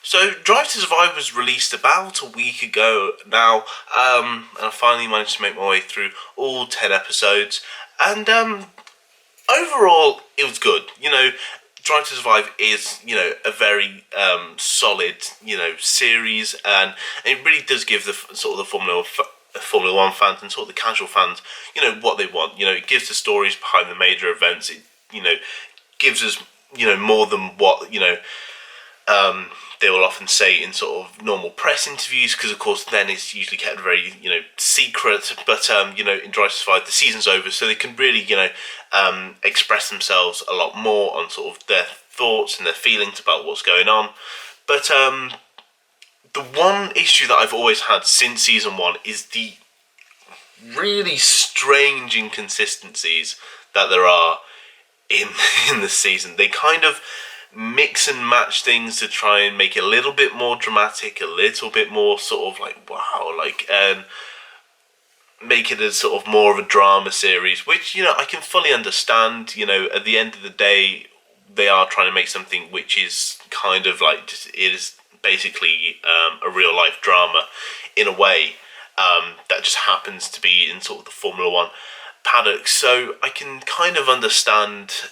So, Drive to Survive was released about a week ago now, and I finally managed to make my way through all 10 episodes, and overall, it was good. Drive to Survive is, a very solid, series, and it really does give the sort of the Formula One fans and sort of the casual fans, what they want. It gives the stories behind the major events. It, gives us, more than what, they will often say in sort of normal press interviews, because of course then it's usually kept very secret. But in Drive to Survive, the season's over, so they can really express themselves a lot more on sort of their thoughts and their feelings about what's going on. But the one issue that I've always had since season one is the really strange inconsistencies that there are in in the season. They kind of mix and match things to try and make it a little bit more dramatic, a little bit more sort of like wow, make it a sort of more of a drama series, which I can fully understand. At the end of the day, they are trying to make something which is kind of like just it is basically a real life drama in a way that just happens to be in sort of the Formula One paddock. So I can kind of understand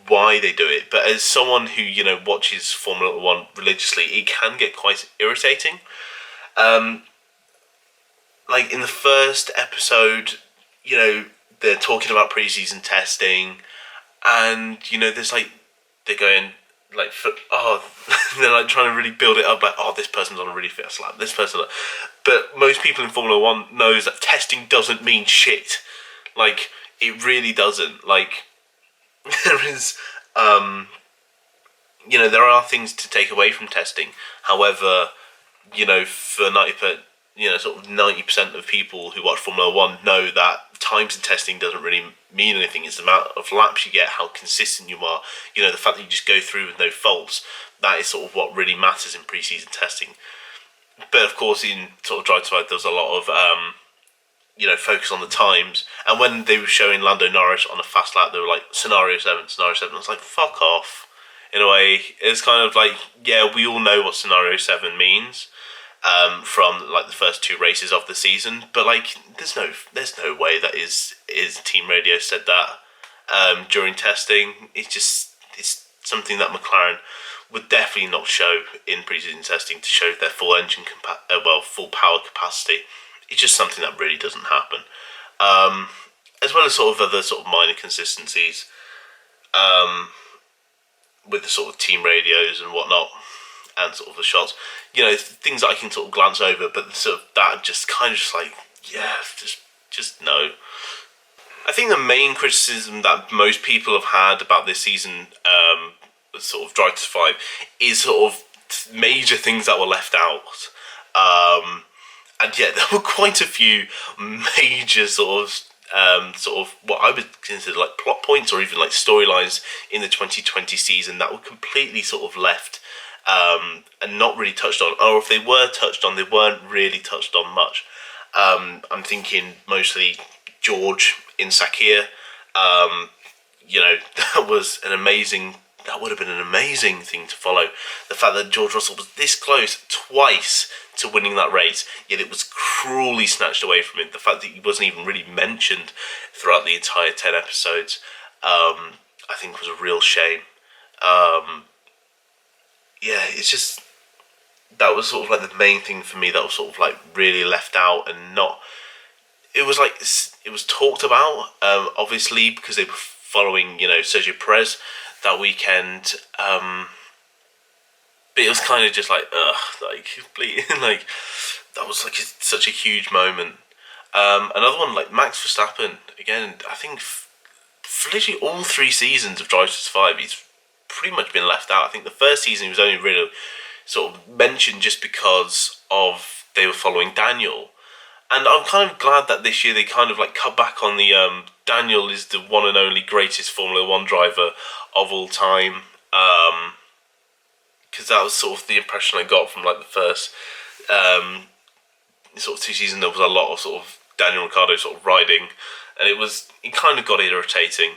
why they do it, but as someone who watches Formula One religiously, it can get quite irritating. Like in the first episode, they're talking about pre-season testing, and there's like they're going like they're like trying to really build it up, like this person's on a really fit slab, this person, but most people in Formula One knows that testing doesn't mean shit. Like it really doesn't. Like there is, there are things to take away from testing. However, for 90% of people who watch Formula One know that times in testing doesn't really mean anything. It's the amount of laps you get, how consistent you are. The fact that you just go through with no faults. That is sort of what really matters in pre-season testing. But of course, in sort of Drive to Survive, there's a lot of focus on the times. And when they were showing Lando Norris on a fast lap, they were like, scenario 7. I was like, fuck off. In a way, it's kind of like, yeah, we all know what scenario 7 means from like the first two races of the season, but like, there's no way that is Team Radio said that during testing. It's something that McLaren would definitely not show in pre-season testing to show their full full power capacity. It's just something that really doesn't happen. As well as sort of other sort of minor consistencies with the sort of team radios and whatnot, and sort of the shots. Things that I can sort of glance over, but sort of that just kind of just like, yeah, just no. I think the main criticism that most people have had about this season, sort of Drive to Survive, is sort of major things that were left out. And yeah, there were quite a few major sort of what I would consider like plot points or even like storylines in the 2020 season that were completely sort of left and not really touched on, or if they were touched on, they weren't really touched on much. I'm thinking mostly George in Sakir. That would have been an amazing thing to follow. The fact that George Russell was this close twice to winning that race, yet it was cruelly snatched away from him. The fact that he wasn't even really mentioned throughout the entire 10 episodes, I think was a real shame. Yeah, it's just, that was sort of like the main thing for me that was sort of like really left out and not. It was like it was talked about, obviously because they were following Sergio Perez that weekend, but it was kind of just like like that was like such a huge moment. Another one like Max Verstappen again. I think for literally all 3 seasons of Drive to Survive, he's pretty much been left out. I think the first season he was only really sort of mentioned just because of they were following Daniel. And I'm kind of glad that this year they kind of like cut back on the Daniel is the one and only greatest Formula One driver of all time. Because that was sort of the impression I got from like the first sort of 2 seasons. There was a lot of sort of Daniel Ricciardo sort of riding, and it kind of got irritating.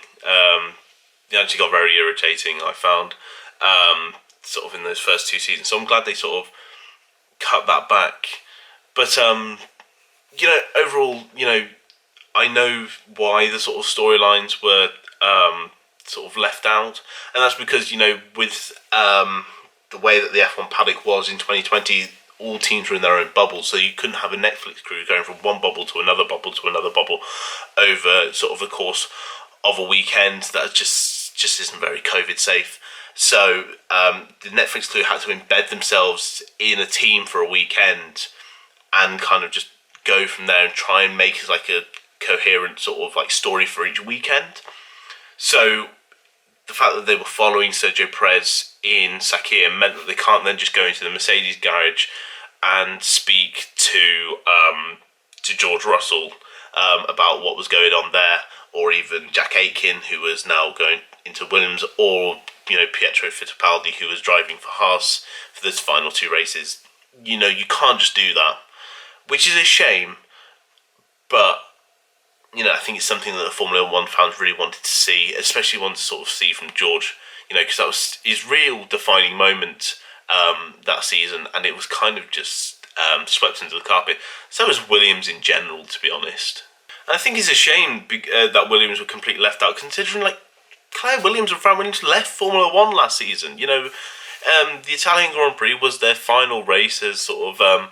It actually got very irritating, I found. sort of in those first 2 seasons. So I'm glad they sort of cut that back. But overall, I know why the sort of storylines were sort of left out, and that's because with the way that the F1 paddock was in 2020, all teams were in their own bubble, so you couldn't have a Netflix crew going from one bubble to another bubble to another bubble over sort of the course of a weekend. That just isn't very COVID safe. So the Netflix crew had to embed themselves in a team for a weekend and kind of just go from there and try and make like a coherent sort of like story for each weekend. So the fact that they were following Sergio Perez in Sakhir meant that they can't then just go into the Mercedes garage and speak to George Russell about what was going on there, or even Jack Aitken, who was now going into Williams, or Pietro Fittipaldi, who was driving for Haas for those final 2 races. You can't just do that, which is a shame, but I think it's something that the Formula 1 fans really wanted to see, especially wanted to sort of see from George, because that was his real defining moment that season, and it was kind of just swept into the carpet. So was Williams in general, to be honest. And I think it's a shame that Williams were completely left out, considering Claire Williams and Fran Williams left Formula 1 last season. The Italian Grand Prix was their final race as sort of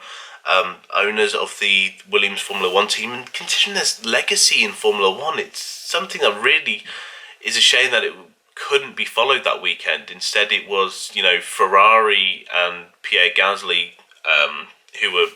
owners of the Williams Formula 1 team, and considering there's legacy in Formula 1, it's something that really is a shame that it couldn't be followed that weekend. Instead, it was Ferrari and Pierre Gasly who were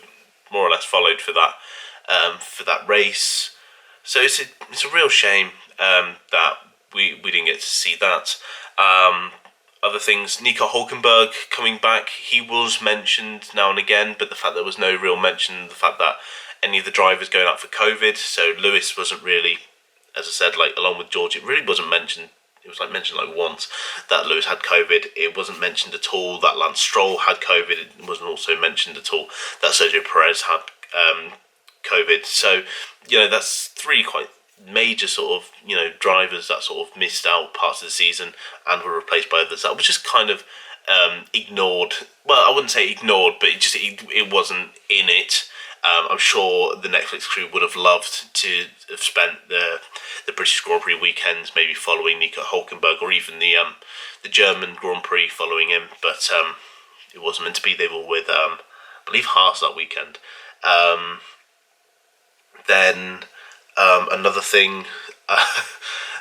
more or less followed for that race. So it's a real shame that we didn't get to see that. Other things, Nico Hulkenberg coming back, he was mentioned now and again, but the fact there was no real mention, the fact that any of the drivers going out for COVID, so Lewis wasn't really, as I said, along with George, it really wasn't mentioned. It was mentioned once that Lewis had COVID. It wasn't mentioned at all that Lance Stroll had COVID. It wasn't also mentioned at all that Sergio Perez had COVID. So, that's 3 quite major sort of drivers that sort of missed out parts of the season and were replaced by others that was just kind of ignored. Well, I wouldn't say ignored, but it wasn't in it. I'm sure the Netflix crew would have loved to have spent the British Grand Prix weekends maybe following Nico Hulkenberg, or even the German Grand Prix following him, but it wasn't meant to be. They were with I believe Haas that weekend. Then another thing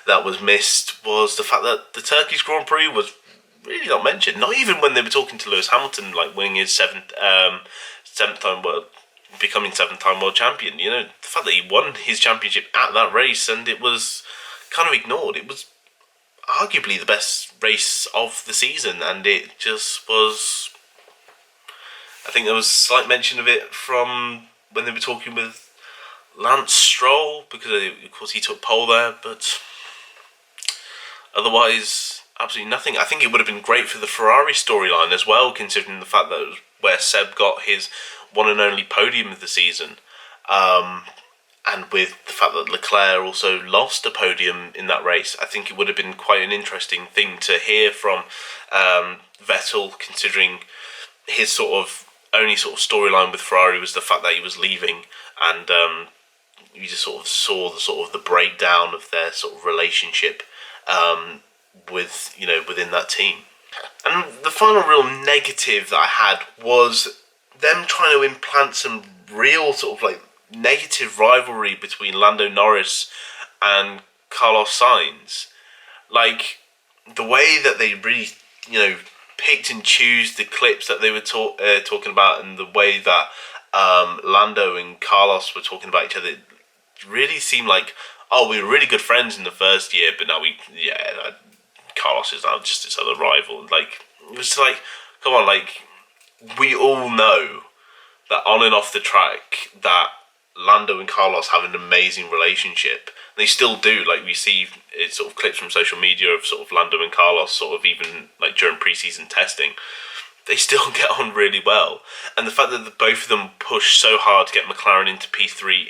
that was missed was the fact that the Turkish Grand Prix was really not mentioned. Not even when they were talking to Lewis Hamilton, winning his becoming 7th-time world champion. The fact that he won his championship at that race, and it was kind of ignored. It was arguably the best race of the season, and it just was. I think there was slight mention of it from when they were talking with Lance Stroll, because of course he took pole there, but otherwise absolutely nothing. I think it would have been great for the Ferrari storyline as well, considering the fact that it was where Seb got his one and only podium of the season, and with the fact that Leclerc also lost a podium in that race. I think it would have been quite an interesting thing to hear from Vettel, considering his sort of only sort of storyline with Ferrari was the fact that he was leaving, and you just sort of saw the breakdown of their sort of relationship with within that team. And the final real negative that I had was them trying to implant some real sort of negative rivalry between Lando Norris and Carlos Sainz. The way that they really picked and chose the clips that they were talking about, and the way that Lando and Carlos were talking about each other, it really seemed like, oh, we were really good friends in the first year, but now Carlos is now just this other rival. It was come on, we all know that on and off the track that Lando and Carlos have an amazing relationship. They still do. We see sort of clips from social media of sort of Lando and Carlos sort of even during pre-season testing. They still get on really well. And the fact that both of them pushed so hard to get McLaren into P3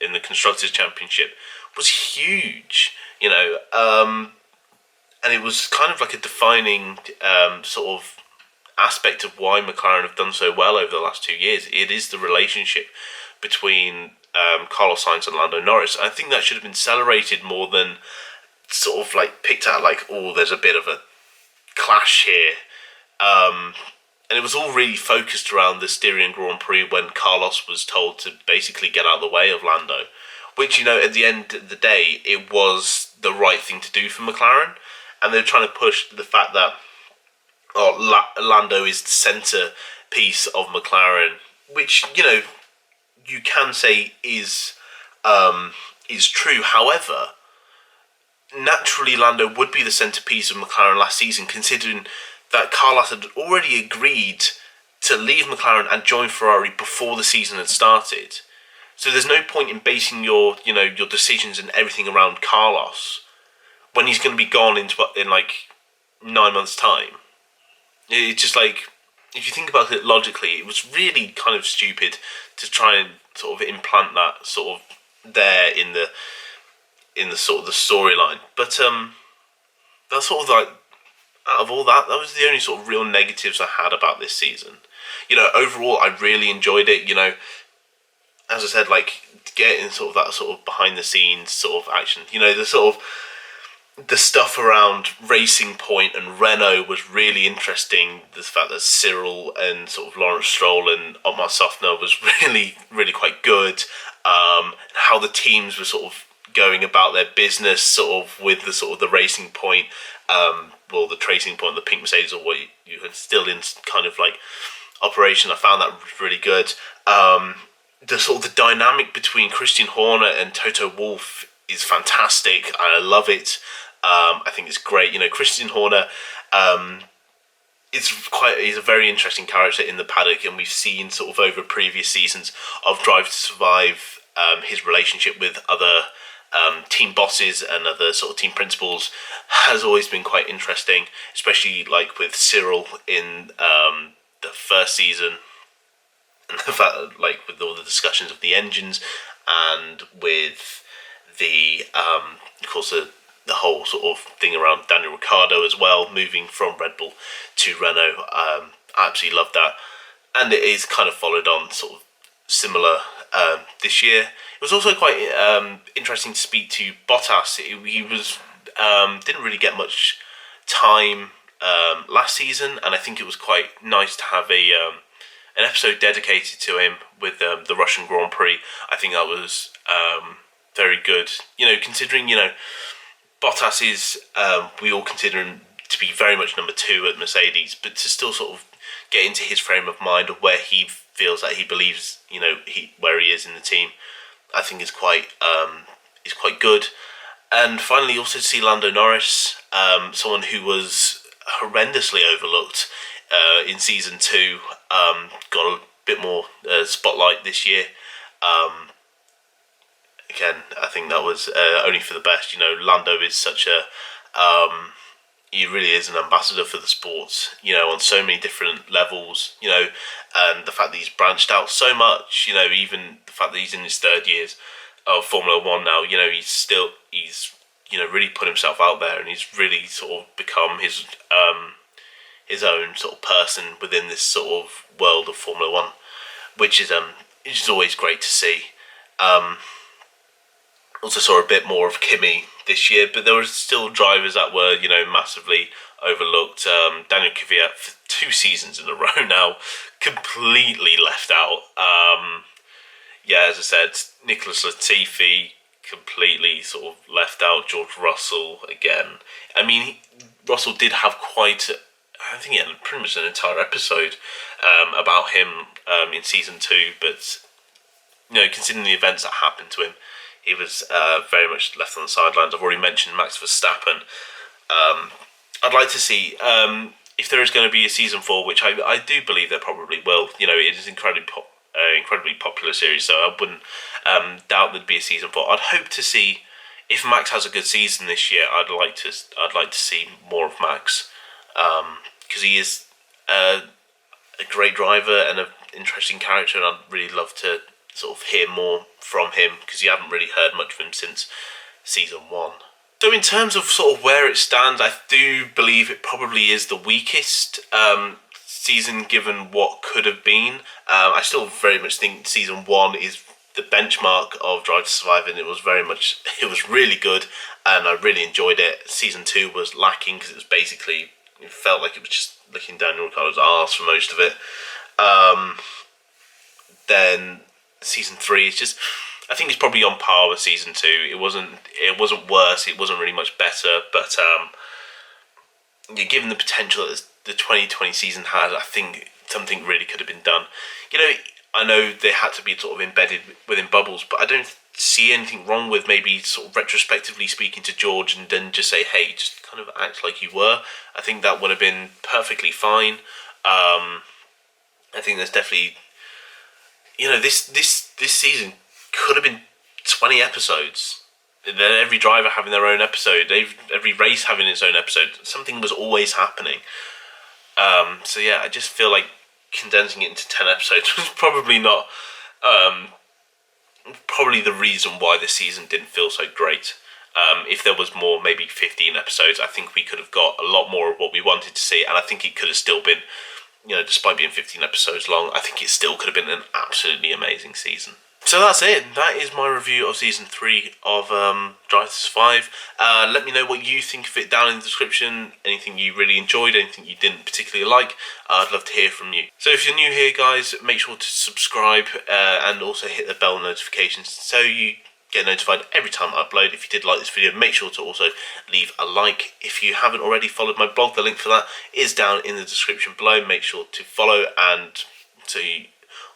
in the Constructors' Championship was huge, and it was kind of a defining sort of aspect of why McLaren have done so well over the last 2 years. It is the relationship between Carlos Sainz and Lando Norris. I think that should have been celebrated more than sort of like picked out like, oh, there's a bit of a clash here. And it was all really focused around the Styrian Grand Prix when Carlos was told to basically get out of the way of Lando. Which, at the end of the day, it was the right thing to do for McLaren. And they're trying to push the fact that Lando is the centrepiece of McLaren, which, you can say is true. However, naturally Lando would be the centrepiece of McLaren last season, considering that Carlos had already agreed to leave McLaren and join Ferrari before the season had started. So there's no point in basing your decisions and everything around Carlos when he's going to be gone in like 9 months' time. It's just like, if you think about it logically, it was really kind of stupid to try and sort of implant that sort of there in the sort of the storyline. But that's sort of like, out of all that was the only sort of real negatives I had about this season. Overall, I really enjoyed it. As I said, like, getting sort of that sort of behind the scenes sort of action. The sort of the stuff around Racing Point and Renault was really interesting. The fact that Cyril and sort of Lawrence Stroll and Otmar Sofner was really, really quite good. How the teams were sort of going about their business, sort of with the sort of the Racing Point, the Tracing Point, the Pink Mercedes, or what you had still in kind of like operation. I found that really good. The sort of the dynamic between Christian Horner and Toto Wolff is fantastic. I love it. I think it's great. Christian Horner, he's a very interesting character in the paddock, and we've seen sort of over previous seasons of Drive to Survive, his relationship with other team bosses and other sort of team principals has always been quite interesting, especially like with Cyril in the first season. And the fact that, like, with all the discussions of the engines, and with the, of course, the whole sort of thing around Daniel Ricciardo as well, moving from Red Bull to Renault, I absolutely love that. And it is kind of followed on sort of similar this year. It was also quite interesting to speak to Bottas. He was didn't really get much time last season, and I think it was quite nice to have an episode dedicated to him with the Russian Grand Prix. I think that was very good. Considering, Bottas is, we all consider him to be very much number 2 at Mercedes, but to still sort of get into his frame of mind of where he feels that he believes, where he is in the team, I think is quite good. And finally, also to see Lando Norris, someone who was horrendously overlooked in season 2, got a bit more spotlight this year. Again, I think that was only for the best. Lando is such a he really is an ambassador for the sport, on so many different levels, and the fact that he's branched out so much, even the fact that he's in his 3rd years of Formula 1 now, he's really put himself out there, and he's really sort of become his own sort of person within this sort of world of Formula 1, which is always great to see. Also saw a bit more of Kimi this year, but there were still drivers that were, massively overlooked. Daniel Kvyat for 2 seasons in a row now, completely left out. As I said, Nicholas Latifi completely sort of left out. George Russell again. I mean, Russell did have quite I think he had pretty much an entire episode about him in season 2, but considering the events that happened to him, he was very much left on the sidelines. I've already mentioned Max Verstappen. I'd like to see if there is going to be a season 4, which I do believe there probably will. It is incredibly popular series, so I wouldn't doubt there'd be a season 4. I'd hope to see, if Max has a good season this year, I'd like to see more of Max, because he is a great driver and an interesting character, and I'd really love to sort of hear more from him, because you haven't really heard much of him since season 1. So in terms of sort of where it stands, I do believe it probably is the weakest season given what could have been. I still very much think season 1 is the benchmark of Drive to Survive, and it was really good, and I really enjoyed it. Season 2 was lacking because it felt like it was just licking Daniel Ricciardo's arse for most of it. Then season 3 is just, I think it's probably on par with season 2. It wasn't worse. It wasn't really much better, but given the potential that the 2020 season had, I think something really could have been done. I know they had to be sort of embedded within bubbles, but I don't see anything wrong with maybe sort of retrospectively speaking to George and then just say, hey, just kind of act like you were. I think that would have been perfectly fine. I think there's definitely, this season could have been 20 episodes. Then every driver having their own episode, every race having its own episode. Something was always happening. So yeah, I just feel like condensing it into 10 episodes was probably not probably the reason why the season didn't feel so great. If there was more, maybe 15 episodes, I think we could have got a lot more of what we wanted to see, and I think it could have still been, despite being 15 episodes long, I think it still could have been an absolutely amazing season. So that's it. That is my review of season 3 of Drive to Survive. Let me know what you think of it down in the description. Anything you really enjoyed, anything you didn't particularly like. I'd love to hear from you. So if you're new here, guys, make sure to subscribe and also hit the bell notifications so you get notified every time I upload. If you did like this video, make sure to also leave a like. If you haven't already followed my blog, the link for that is down in the description below. Make sure to follow and to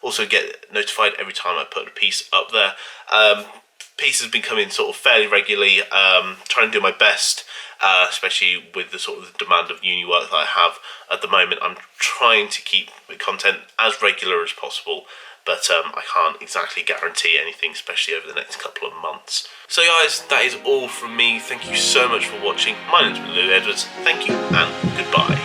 also get notified every time I put a piece up there. Pieces have been coming sort of fairly regularly, trying to do my best, especially with the sort of demand of uni work that I have at the moment. I'm trying to keep the content as regular as possible, but I can't exactly guarantee anything, especially over the next couple of months. So guys, that is all from me. Thank you so much for watching. My name's Lou Edwards. Thank you and goodbye.